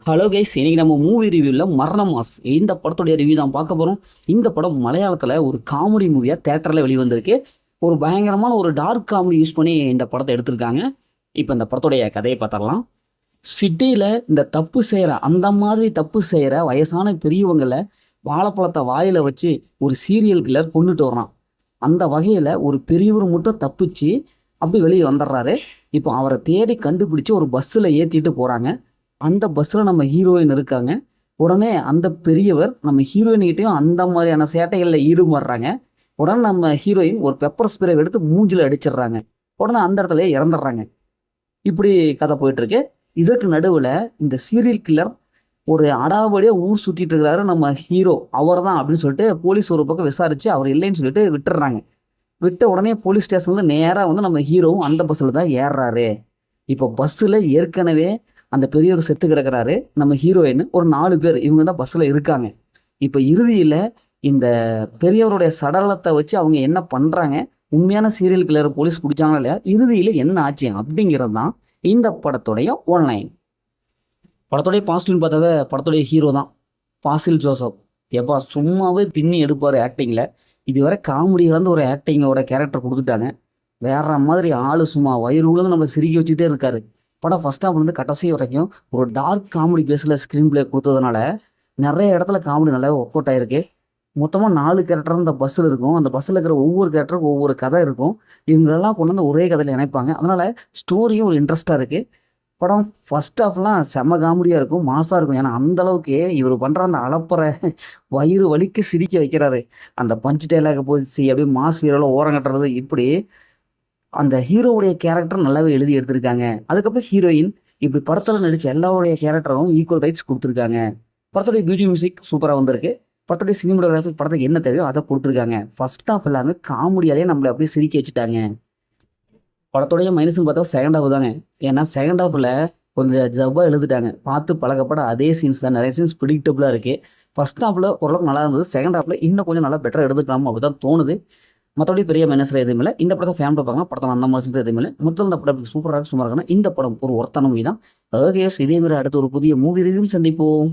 Hello guys, இன்னைக்கு நம்ம movie ரிவ்யூவில் மரண மாஸ் இந்த படத்துடைய ரிவ்யூ தான் பார்க்க போகிறோம். இந்த படம் மலையாளத்தில் ஒரு காமெடி மூவியாக தேட்டரில் வெளிவந்திருக்கு. ஒரு பயங்கரமான ஒரு டார்க் காமெடி யூஸ் பண்ணி இந்த படத்தை எடுத்திருக்காங்க. இப்போ இந்த படத்துடைய கதையை பார்த்துடலாம். சிட்டியில் இந்த தப்பு செய்கிற அந்த மாதிரி தப்பு செய்கிற வயசான பெரியவங்களை வாழைப்பழத்தை வாயில் வச்சு ஒரு சீரியல் கில்லர் கொண்டுட்டு வர்றான். அந்த வகையில் ஒரு பெரியவர் மட்டும் தப்பிச்சு அப்படி வெளியே வந்துடுறாரு. இப்போ அவரை தேடி கண்டுபிடிச்சி ஒரு பஸ்ஸில் ஏற்றிட்டு போகிறாங்க. அந்த பஸ்ஸில் நம்ம ஹீரோயின் இருக்காங்க. உடனே அந்த பெரியவர் நம்ம ஹீரோயின்கிட்டையும் அந்த மாதிரியான சேட்டைகளில் ஈடுபடுறாங்க. உடனே நம்ம ஹீரோயின் ஒரு பெப்பர் ஸ்ப்ரே எடுத்து மூஞ்சில் அடிச்சிடுறாங்க. உடனே அந்த இடத்துல இறந்துடுறாங்க. இப்படி கதை போயிட்டுருக்கு. இதற்கு நடுவில் இந்த சீரியல் கில்லர் ஒரு அடாவடியாக ஊர் சுற்றிட்டு இருக்கிறாரு. நம்ம ஹீரோ அவர் தான் அப்படின்னு சொல்லிட்டு போலீஸ் ஒரு பக்கம் விசாரித்து அவர் இல்லைன்னு சொல்லிட்டு விட்டுடுறாங்க. விட்ட உடனே போலீஸ் ஸ்டேஷன்லேருந்து நேராக வந்து நம்ம ஹீரோவும் அந்த பஸ்ஸில் தான் ஏறுறாரு. இப்போ பஸ்ஸில் ஏற்கனவே அந்த பெரியவர் செத்து கிடக்கிறாரு. நம்ம ஹீரோயின் ஒரு 4 பேர் இவங்க தான் பஸ்ஸில் இருக்காங்க. இப்போ இறுதியில் இந்த பெரியவருடைய சடலத்தை வச்சு அவங்க என்ன பண்ணுறாங்க, உண்மையான சீரியல் கில்லர் போலீஸ் பிடிச்சாங்களா இல்லையா, இறுதியில் என்ன ஆச்சு அப்படிங்கிறது தான் இந்த படத்துடைய ஒன்லைன். படத்துடைய பாசிட்டிவ்னு பார்த்தாவே படத்துடைய ஹீரோ தான் பாசில் ஜோசப். எப்பா சும்மாவே பின்னி எடுப்பார் ஆக்டிங்கில். இதுவரை காமெடி கலந்து ஒரு ஆக்டிங்கோட கேரக்டர் கொடுத்துட்டாங்க. வேற மாதிரி ஆள் சும்மா வயிறு உள்ள நம்ம சிரிக்க வச்சுட்டே இருக்காரு. படம் ஃபஸ்ட் ஹாஃப் வந்து கடைசி வரைக்கும் ஒரு டார்க் காமெடி பேஸில் ஸ்க்ரீன் பிளே கொடுத்ததுனால நிறைய இடத்துல காமெடி நல்லா ஒர்க் அவுட் ஆகிருக்கு. மொத்தமாக 4 கேரக்டர் இந்த பஸ்ஸில் இருக்கும். அந்த பஸ்ஸில் இருக்கிற ஒவ்வொரு கேரக்டருக்கும் ஒவ்வொரு கதை இருக்கும். இவங்களெல்லாம் கொண்டு வந்து ஒரே கதையில் இணைப்பாங்க. அதனால் ஸ்டோரியும் ஒரு இன்ட்ரெஸ்ட்டாக இருக்குது. படம் ஃபஸ்ட் ஹாஃப்லாம் செம்ம காமெடியாக இருக்கும், மாசாக இருக்கும். ஏன்னா அந்தளவுக்கு இவர் பண்ணுற அந்த அளப்பறை வயிறு வலிக்கு சிரிக்க வைக்கிறாரு. அந்த பஞ்ச் டைலாக போச்சு அப்படியே மாஸ் ஹீரோவில் ஓரம் கட்டுறது, இப்படி அந்த ஹீரோவுடைய கேரக்டர் நல்லாவே எழுதி எடுத்திருக்காங்க. அதுக்கப்புறம் ஹீரோயின் இப்படி படத்தில் நடித்த எல்லாருடைய கேரக்டரும் ஈக்குவல் ரைட்ஸ் கொடுத்துருக்காங்க. படத்துடைய பியூட்டி மியூசிக் சூப்பராக வந்திருக்கு. படத்துடைய சினிமோகிராஃபி படத்துக்கு என்ன தேவையோ அதை கொடுத்துருக்காங்க. ஃபர்ஸ்ட் ஹாஃப் எல்லாமே காமெடியாலே நம்மளை அப்படியே சிரிக்க வச்சுட்டாங்க. படத்துடைய மைனஸ்னு பார்த்தா செகண்ட் ஹாஃப் தாங்க. ஏன்னா செகண்ட் ஹாஃபில் கொஞ்சம் ஜப்பாக எழுதிட்டாங்க. பார்த்து பழக்கப்பட அதே சீன்ஸ் தான், நிறைய சீன்ஸ் ப்ரிடிக்டபுளாக இருக்குது. ஃபர்ஸ்ட் ஹாஃபில் ஓரளவுக்கு நல்லா இருந்தது. செகண்ட் ஹாஃபில் இன்னும் கொஞ்சம் நல்லா பெட்டராக எடுத்துக்கலாமா அப்படி தான் தோணுது. மற்றபடி பெரிய மைனஸில் எதுவும் இல்லை. இந்த படத்தை ஃபேமிலி பார்ப்பாங்க. படத்தில் அந்த மாதிரி எதுவும் இல்லை. மொத்தம் இந்த படம் சூப்பராக சும்மா இருக்குன்னா இந்த படம் ஒரு ஒர்த்தான மூவி தான். ஓகே, இதே மாதிரி அடுத்து ஒரு புதிய மூவி ரிவ்யூ சந்திப்போம்.